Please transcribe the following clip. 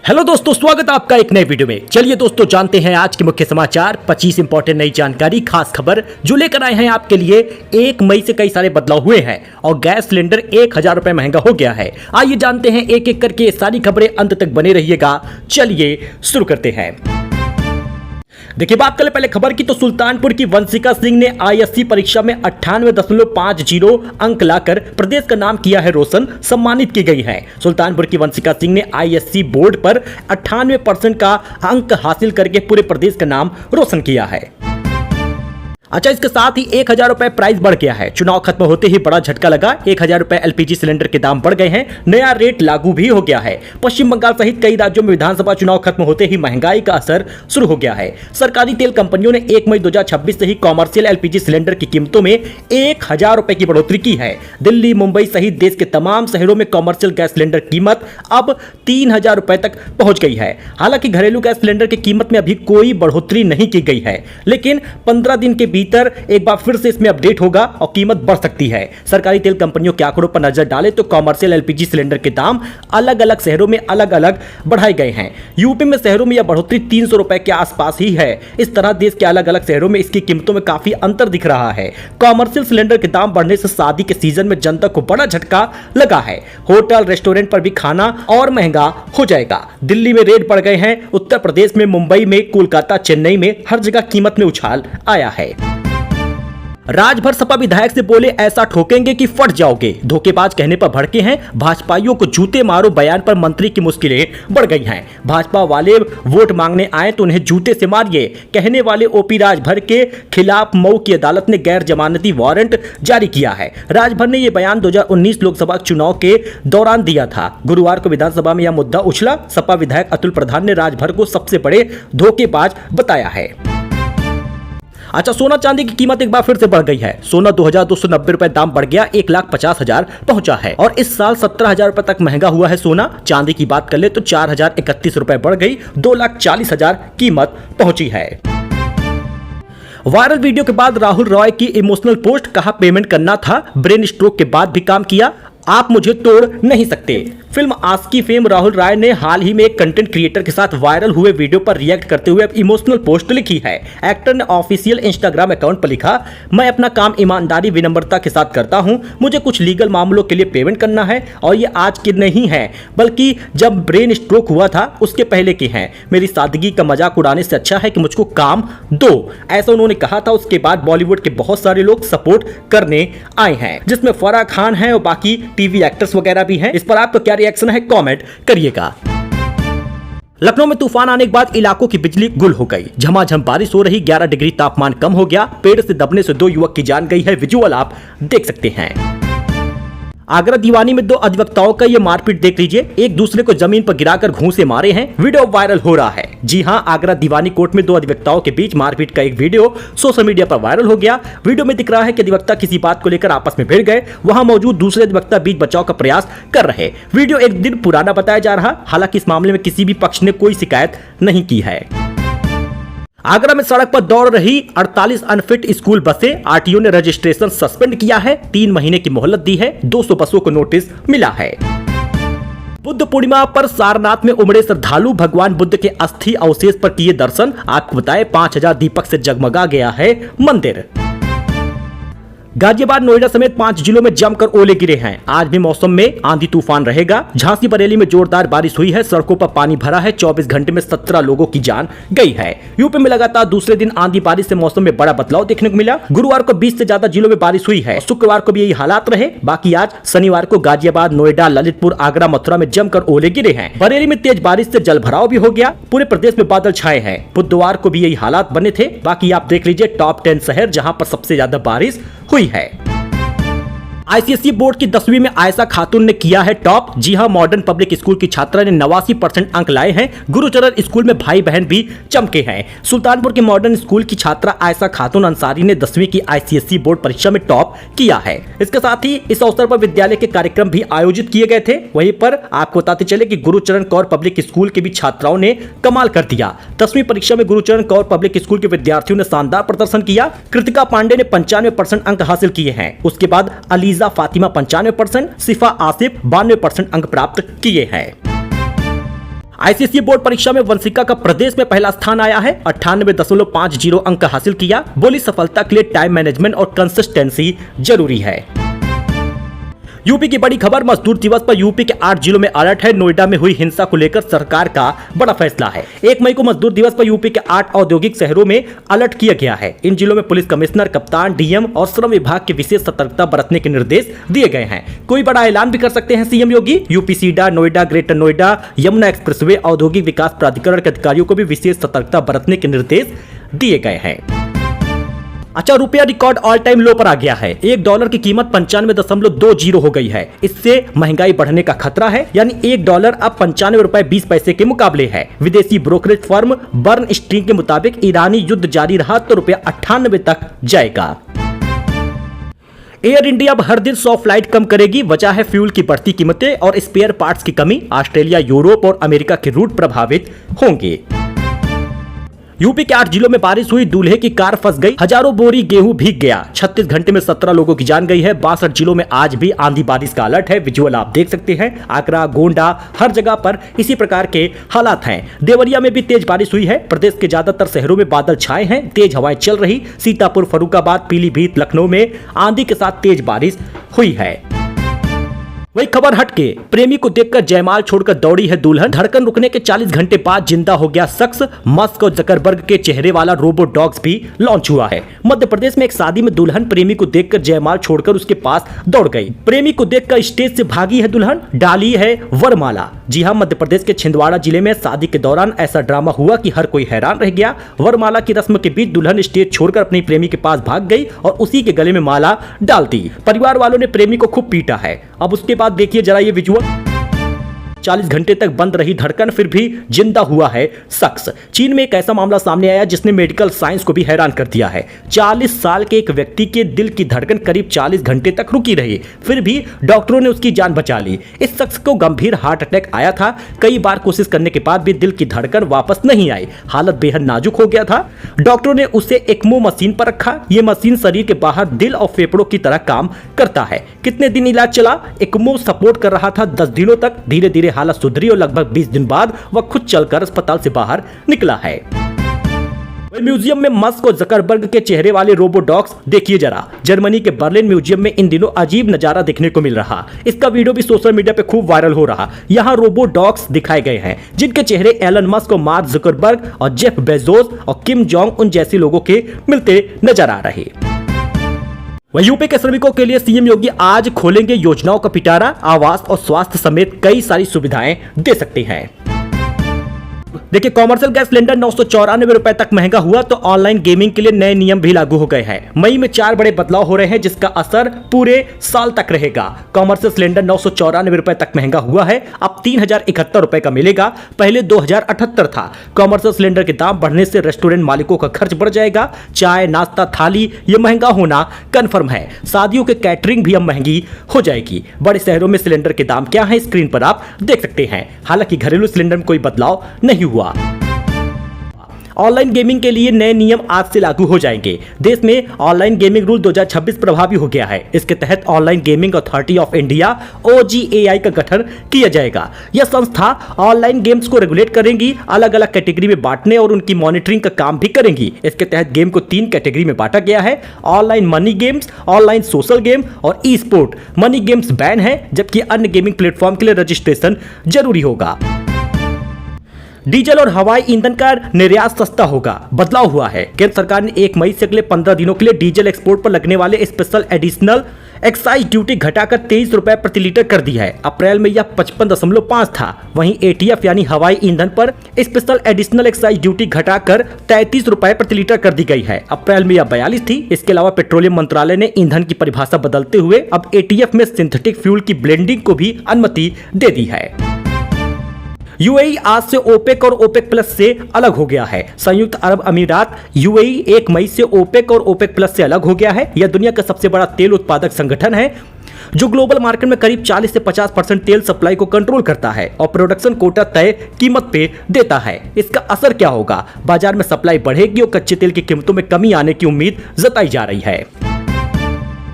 Hello दोस्तों, स्वागत है आपका एक नए वीडियो में। चलिए दोस्तों, जानते हैं आज के मुख्य समाचार, 25 इंपॉर्टेंट नई जानकारी, खास खबर जो लेकर आए हैं आपके लिए। 1 मई से कई सारे बदलाव हुए हैं और गैस सिलेंडर 1000 रुपए महंगा हो गया है। आइए जानते हैं एक एक करके सारी खबरें, अंत तक बने रहिएगा। चलिए शुरू करते हैं। देखिए, बात करें पहले खबर की तो सुल्तानपुर की वंशिका सिंह ने आईएससी परीक्षा में 98.50 अंक लाकर प्रदेश का नाम किया है रोशन, सम्मानित की गई है। सुल्तानपुर की वंशिका सिंह ने आईएससी बोर्ड पर 98% का अंक हासिल करके पूरे प्रदेश का नाम रोशन किया है। अच्छा, इसके साथ ही 1000 रुपए प्राइस बढ़ गया है। चुनाव खत्म होते ही बड़ा झटका लगा। 1000 रुपए एलपीजी सिलेंडर के दाम बढ़ गए हैं। नया रेट लागू भी हो गया है। पश्चिम बंगाल सहित कई राज्यों में विधानसभा चुनाव खत्म होते ही महंगाई का असर शुरू हो गया है। सरकारी तेल कंपनियों ने 1 मई 2026 से ही कॉमर्शियल एलपीजी सिलेंडर की कीमतों में 1000 रुपए की बढ़ोतरी की है। दिल्ली, मुंबई सहित देश के तमाम शहरों में कॉमर्शियल गैस सिलेंडर कीमत अब 3000 रुपए तक पहुंच गई है। हालांकि घरेलू गैस सिलेंडर की कीमत में अभी कोई बढ़ोतरी नहीं की गई है, लेकिन 15 दिन के भीतर एक बार फिर से इसमें अपडेट होगा और कीमत बढ़ सकती है। सरकारी तेल कंपनियों के आंकड़ों पर नजर डालें तो कॉमर्शियल एलपीजी सिलेंडर के दाम अलग अलग शहरों में अलग अलग बढ़ाए गए हैं। यूपी में शहरों में यह बढ़ोतरी 300 रुपए के आसपास ही है। इस तरह देश के अलग अलग शहरों में इसकी कीमतों में काफी अंतर दिख रहा है। कॉमर्शियल सिलेंडर के दाम बढ़ने से शादी के सीजन में जनता को बड़ा झटका लगा है। होटल रेस्टोरेंट पर भी खाना और महंगा हो जाएगा। दिल्ली में रेट बढ़ गए हैं। उत्तर प्रदेश में, मुंबई में, कोलकाता, चेन्नई में हर जगह कीमत में उछाल आया है। राजभर सपा विधायक से बोले ऐसा ठोकेंगे कि फट जाओगे। धोखेबाज कहने पर भड़के हैं। भाजपाइयों को जूते मारो बयान पर मंत्री की मुश्किलें बढ़ गई हैं। भाजपा वाले वोट मांगने आए तो उन्हें जूते से मारिए कहने वाले ओपी राजभर के खिलाफ मऊ की अदालत ने गैर जमानती वारंट जारी किया है। राजभर ने यह बयान 2019 लोकसभा चुनाव के दौरान दिया था। गुरुवार को विधानसभा में यह मुद्दा उछला। सपा विधायक अतुल प्रधान ने राजभर को सबसे बड़े धोखेबाज बताया है। अच्छा, सोना चांदी की कीमत एक बार फिर से बढ़ गई है। सोना 2290 रुपए दाम बढ़ गया, 1,50,000 पहुंचा है और इस साल 17,000 रुपए तक महंगा हुआ है सोना। चांदी की बात कर ले तो 4,031 रुपए बढ़ गई, 2,40,000 कीमत पहुंची है। वायरल वीडियो के बाद राहुल रॉय की इमोशनल पोस्ट, कहा पेमेंट करना था, ब्रेन स्ट्रोक के बाद भी काम किया, आप मुझे तोड़ नहीं सकते। फिल्म आस्की फेम राहुल रॉय ने हाल ही में एक कंटेंट क्रिएटर के साथ वायरल हुए वीडियो पर रिएक्ट करते हुए इमोशनल पोस्ट लिखी है। एक्टर ने ऑफिशियल इंस्टाग्राम अकाउंट पर लिखा, मैं अपना काम ईमानदारी विनम्रता के साथ करता हूं। मुझे कुछ लीगल मामलों के लिए पेमेंट करना है और ये आज के नहीं है, बल्कि जब ब्रेन स्ट्रोक हुआ था उसके पहले के हैं। मेरी सादगी का मजाक उड़ाने से अच्छा है कि मुझको काम दो, ऐसा उन्होंने कहा था। उसके बाद बॉलीवुड के बहुत सारे लोग सपोर्ट करने आए हैं, जिसमें फराह खान है और बाकी टीवी एक्टर्स वगैरह भी हैं। इस पर आपका क्या रिएक्शन है, कमेंट करिएगा। लखनऊ में तूफान आने के बाद इलाकों की बिजली गुल हो गई। झमाझम बारिश हो रही, 11 डिग्री तापमान कम हो गया। पेड़ से दबने से 2 युवक की जान गई है। विजुअल आप देख सकते हैं। आगरा दीवानी में 2 अधिवक्ताओं का ये मारपीट देख लीजिए। एक दूसरे को जमीन पर गिराकर घूंसे मारे हैं। वीडियो वायरल हो रहा है। जी हां, आगरा दीवानी कोर्ट में 2 अधिवक्ताओं के बीच मारपीट का एक वीडियो सोशल मीडिया पर वायरल हो गया। वीडियो में दिख रहा है कि अधिवक्ता किसी बात को लेकर आपस में भिड़ गए। वहां मौजूद दूसरे अधिवक्ता बीच बचाव का प्रयास कर रहे। वीडियो एक दिन पुराना बताया जा रहा। हालांकि इस मामले में किसी भी पक्ष ने कोई शिकायत नहीं की है। आगरा में सड़क पर दौड़ रही 48 अनफिट स्कूल बसें, आरटीओ ने रजिस्ट्रेशन सस्पेंड किया है। 3 महीने की मोहलत दी है। 200 बसों को नोटिस मिला है। बुद्ध पूर्णिमा पर सारनाथ में उमड़े श्रद्धालु, भगवान बुद्ध के अस्थि अवशेष पर किए दर्शन। आपको बताएं, 5000 दीपक से जगमगा गया है मंदिर। गाजियाबाद, नोएडा समेत 5 जिलों में जमकर ओले गिरे हैं। आज भी मौसम में आंधी तूफान रहेगा। झांसी बरेली में जोरदार बारिश हुई है। सड़कों पर पानी भरा है। 24 घंटे में 17 लोगों की जान गई है। यूपी में लगातार दूसरे दिन आंधी बारिश से मौसम में बड़ा बदलाव देखने को मिला। गुरुवार को 20 से ज्यादा जिलों में बारिश हुई है। शुक्रवार को भी यही हालात रहे। बाकी आज शनिवार को गाजियाबाद, नोएडा, ललितपुर, आगरा, मथुरा में जमकर ओले गिरे हैं। बरेली में तेज बारिश से जल भराव भी हो गया। पूरे प्रदेश में बादल छाए हैं। बुधवार को भी यही हालात बने थे। बाकी आप देख लीजिए टॉप 10 शहर जहां पर सबसे ज्यादा बारिश हुई है। आईसीएसई बोर्ड की 10वीं में आयशा खातून ने किया है टॉप। जी हां, मॉडर्न पब्लिक स्कूल की छात्रा ने 89% अंक लाए हैं। गुरुचरण स्कूल में भाई बहन भी चमके हैं। सुल्तानपुर के मॉडर्न स्कूल की छात्रा आयशा खातून अंसारी ने 10वीं की आईसीएसई बोर्ड परीक्षा में टॉप किया है। इसके साथ ही इस अवसर पर विद्यालय के कार्यक्रम भी आयोजित किए गए थे। वहीं पर आपको बताते चले कि गुरुचरण कौर पब्लिक स्कूल के भी छात्राओं ने कमाल कर दिया। 10वीं परीक्षा में गुरुचरण कौर पब्लिक स्कूल के विद्यार्थियों ने शानदार प्रदर्शन किया। कृतिका पांडे ने 95% अंक हासिल किए हैं। उसके बाद अलीजा फातिमा 95%, सिफा आसिफ 92% अंक प्राप्त किए हैं। आईसीएसई बोर्ड परीक्षा में वंशिका का प्रदेश में पहला स्थान आया है। 98.50 अंक हासिल किया। बोली सफलता के लिए टाइम मैनेजमेंट और कंसिस्टेंसी जरूरी है। यूपी की बड़ी खबर, मजदूर दिवस पर यूपी के 8 जिलों में अलर्ट है। नोएडा में हुई हिंसा को लेकर सरकार का बड़ा फैसला है। 1 मई को मजदूर दिवस पर यूपी के 8 औद्योगिक शहरों में अलर्ट किया गया है। इन जिलों में पुलिस कमिश्नर, कप्तान, डीएम और श्रम विभाग की विशेष सतर्कता बरतने के निर्देश दिए गए हैं। कोई बड़ा ऐलान भी कर सकते हैं सीएम योगी। UP SIDA, Noida, greater Noida, Yamuna expressway औद्योगिक विकास प्राधिकरण के अधिकारियों को भी विशेष सतर्कता बरतने के निर्देश दिए गए हैं। अच्छा, रुपया रिकॉर्ड ऑल टाइम लो पर आ गया है। $1 की कीमत 95.20 हो गई है। इससे महंगाई बढ़ने का खतरा है, यानी $1 अब 95 रुपए 20 पैसे के मुकाबले है। विदेशी ब्रोकरेज फर्म बर्न स्ट्रिंग के मुताबिक ईरानी युद्ध जारी रहा तो ₹98 तक जाएगा। एयर इंडिया अब हर दिन 100 फ्लाइट कम करेगी। वजह है फ्यूल की बढ़ती कीमतें और स्पेयर पार्ट्स की कमी। ऑस्ट्रेलिया, यूरोप और अमेरिका के रूट प्रभावित होंगे। यूपी के 8 जिलों में बारिश हुई, दूल्हे की कार फंस गई, हजारों बोरी गेहूं भीग गया। 36 घंटे में 17 लोगों की जान गई है। 62 जिलों में आज भी आंधी बारिश का अलर्ट है। विजुअल आप देख सकते हैं। आगरा, गोंडा, हर जगह पर इसी प्रकार के हालात हैं। देवरिया में भी तेज बारिश हुई है। प्रदेश के ज्यादातर शहरों में बादल छाए हैं, तेज हवाएं चल रही। सीतापुर, फर्रुखाबाद, पीलीभीत, लखनऊ में आंधी के साथ तेज बारिश हुई है। वही खबर हटके, प्रेमी को देखकर जयमाल छोड़कर दौड़ी है दुल्हन। धड़कन रुकने के 40 घंटे बाद जिंदा हो गया शख्स। मस्क और जकरबर्ग के चेहरे वाला रोबो डॉग्स भी लॉन्च हुआ है। मध्य प्रदेश में एक शादी में दुल्हन प्रेमी को देखकर जयमाल छोड़कर उसके पास दौड़ गई। प्रेमी को देखकर स्टेज से भागी है दुल्हन, डाली है वरमाला। जी हां, मध्य प्रदेश के छिंदवाड़ा जिले में शादी के दौरान ऐसा ड्रामा हुआ कि हर कोई हैरान रह गया। वरमाला की रस्म के बीच दुल्हन स्टेज छोड़कर अपनी प्रेमी के पास भाग गई और उसी के गले में माला डाल दी। परिवार वालों ने प्रेमी को खूब पीटा है। अब उसके बाद देखिए जरा ये विजुअल। 40 घंटे तक बंद रही धड़कन, फिर भी जिंदा हुआ है शख्स। चीन में एक ऐसा मामला सामने आया जिसने मेडिकल साइंस को भी हैरान कर दिया है। 40 साल के एक व्यक्ति के दिल की धड़कन करीब 40 घंटे तक रुकी रही, फिर भी डॉक्टरों ने उसकी जान बचा ली। इस शख्स को गंभीर हार्ट अटैक आया था। कई बार कोशिश करने के बाद भी दिल की धड़कन वापस नहीं आई। हालत बेहद नाजुक हो गया था। डॉक्टरों ने उसे एक्मो मशीन पर रखा। यह मशीन शरीर के बाहर दिल और फेफड़ों की तरह काम करता है। कितने दिन इलाज चला? एक्मो सपोर्ट कर रहा था 10 दिनों तक। धीरे धीरे हालत सुधरी और लगभग 20 दिन बाद वह खुद चलकर अस्पताल से बाहर निकला है। म्यूजियम में मस्क और जकरबर्ग के चेहरे वाले रोबो डॉग्स देखिए जरा। जर्मनी के बर्लिन म्यूजियम में इन दिनों अजीब नजारा देखने को मिल रहा। इसका वीडियो भी सोशल मीडिया पे खूब वायरल हो रहा। यहाँ रोबो डॉग्स दिखाए गए हैं जिनके चेहरे एलन मस्क और मार्क जुकरबर्ग और जेफ बेजोस और किम जोंग उन जैसे लोगों के मिलते नजर आ रहे। वहीं यूपी के श्रमिकों के लिए सीएम योगी आज खोलेंगे योजनाओं का पिटारा। आवास और स्वास्थ्य समेत कई सारी सुविधाएं दे सकते हैं। देखिए, कॉमर्शियल गैस सिलेंडर 994 रुपए तक महंगा हुआ तो ऑनलाइन गेमिंग के लिए नए नियम भी लागू हो गए हैं। मई में 4 बड़े बदलाव हो रहे हैं जिसका असर पूरे साल तक रहेगा। कॉमर्शियल सिलेंडर 994 रुपए तक महंगा हुआ है, अब 3071 रुपए का मिलेगा। पहले 2078 था। कॉमर्शियल सिलेंडर के दाम बढ़ने से रेस्टोरेंट मालिकों का खर्च बढ़ जाएगा। चाय, नाश्ता, थाली ये महंगा होना कन्फर्म है। शादियों के कैटरिंग भी अब महंगी हो जाएगी। बड़े शहरों में सिलेंडर के दाम क्या है स्क्रीन पर आप देख सकते हैं। हालांकि घरेलू सिलेंडर में कोई बदलाव नहीं हुआ। ऑनलाइन गेमिंग के लिए नए नियम आज से लागू हो जाएंगे। देश में ऑनलाइन गेमिंग रूल 2026 प्रभावी हो गया है। इसके तहत online gaming authority of India OGAI का गठन किया जाएगा। यह संस्था ऑनलाइन गेम्स को रेगुलेट करेंगी, अलग अलग कैटेगरी में बांटने और उनकी मॉनिटरिंग का काम भी करेंगी। इसके तहत गेम को 3 कैटेगरी में बांटा गया है: online money games, online social game और ई स्पोर्ट। मनी गेम्स बैन है, जबकि अन्य गेमिंग प्लेटफॉर्म के लिए रजिस्ट्रेशन जरूरी होगा। डीजल और हवाई ईंधन का निर्यात सस्ता होगा, बदलाव हुआ है। केंद्र सरकार ने 1 मई से अगले 15 दिनों के लिए डीजल एक्सपोर्ट पर लगने वाले स्पेशल एडिशनल एक्साइज ड्यूटी घटाकर 23 रुपए प्रति लीटर कर दी है। अप्रैल में यह 55.5 था। वहीं ATF यानी हवाई ईंधन पर स्पेशल एडिशनल एक्साइज ड्यूटी घटाकर 33 रुपए प्रति लीटर कर दी गई है। अप्रैल में यह 42 थी। इसके अलावा पेट्रोलियम मंत्रालय ने ईंधन की परिभाषा बदलते हुए अब ATF में सिंथेटिक फ्यूल की ब्लेंडिंग को भी अनुमति दे दी है। UAE आज से ओपेक और ओपेक प्लस से अलग हो गया है। संयुक्त अरब अमीरात UAE 1 मई से ओपेक और ओपेक प्लस से अलग हो गया है। यह दुनिया का सबसे बड़ा तेल उत्पादक संगठन है जो ग्लोबल मार्केट में करीब 40 से 50% तेल सप्लाई को कंट्रोल करता है और प्रोडक्शन कोटा तय कीमत पे देता है। इसका असर क्या होगा? बाजार में सप्लाई बढ़ेगी और कच्चे तेल की कीमतों में कमी आने की उम्मीद जताई जा रही है।